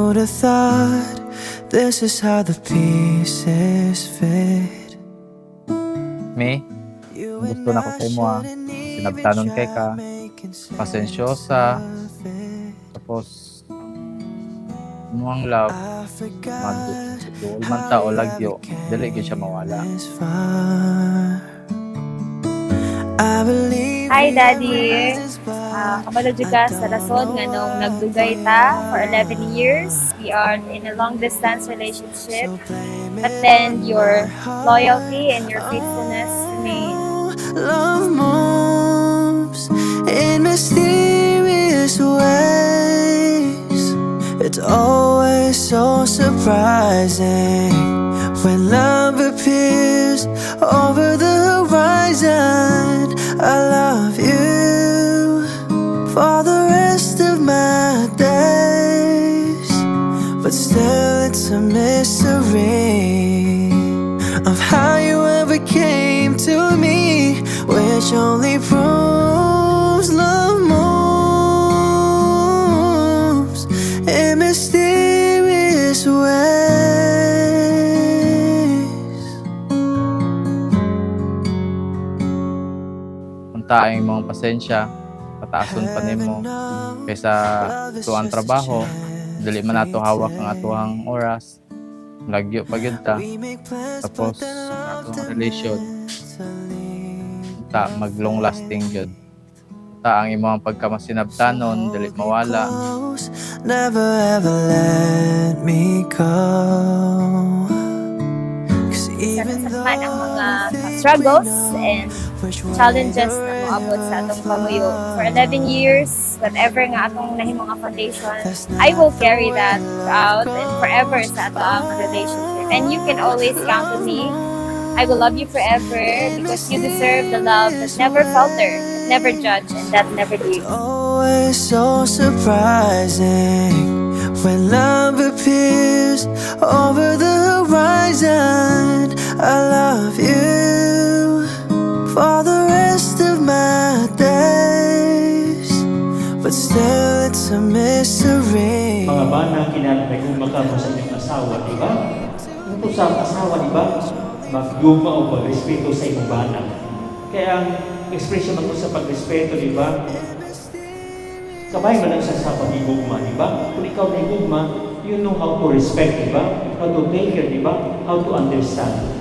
would have thought this is how the pieces fit? May, gusto na ko sa imo sinabtanon kay ka, pasensyosa, tapos muang love, magduol man ta o lagyo, dili gyud siya mawala. Hi, Daddy! Kabalo dyan ka sa rason nga nung nagdugay ta for 11 years. We are in a long-distance relationship. But then, your loyalty and your faithfulness remain. Love moves in mysterious ways. It's always so surprising when love appears over the horizon. I love you for the rest of my days, but still it's a mystery of how you ever came to me, which only proves love moves in mysterious ways. Unta ang imong pasensya, pataason pa nimo kaysa tuang trabaho, dili man nato hawak ang atuang oras, lagyo pa gyud ta, tapos atong relasyon ta mag long lasting gyud. Ta ang imong pagkamasinabtanon dili mawala. Never ever let me go. Sanasahan ang mga struggles and challenges na moabot sa atong pamuyo. For 11 years, whatever nga atong nahimong nga foundation, I will carry that out and forever sa atong relationship. And you can always count on me. I will love you forever because you deserve the love that never falter, that never judge, and that never leaves. Always so surprising when love appears over the horizon. I love you for the rest of my days, but still it's a mystery. Mga bana, kinanagumaka mo sa inyong asawa, di ba? Ito sa asawa, di ba? Magguma o magrespeto sa inyong bana. Kaya ang ekspresyon mo sa pagrespeto, di ba? Kabay mo lang sa pag-igugma, di ba? Kung ikaw na igugma, you know how to respect, di ba? How to take care, di ba? How to understand.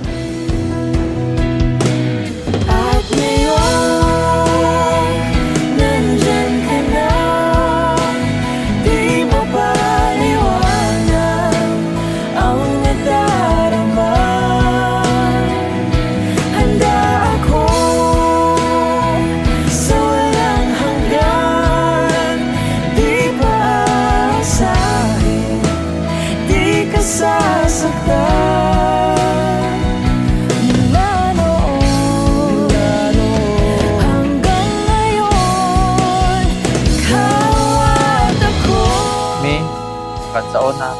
At ngayon, nandyan ka na, di mo paliwanag ang nadarama. Handa ako sa walang hanggan, di pa aasahin, di ka sasaktan. Sa una,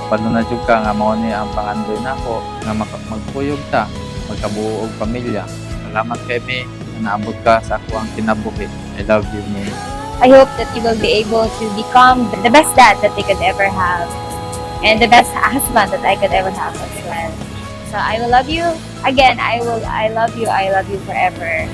pano na jud ka nga mao ni ang pangandoy nako nga magpuyog ta, magkabuo og pamilya. Salamat kay me na naabot ka sa ako ang kinabuhi. I love you, me. I hope that you will be able to become the best dad that they could ever have and the best husband that I could ever have as well. So I will love you again. I love you forever.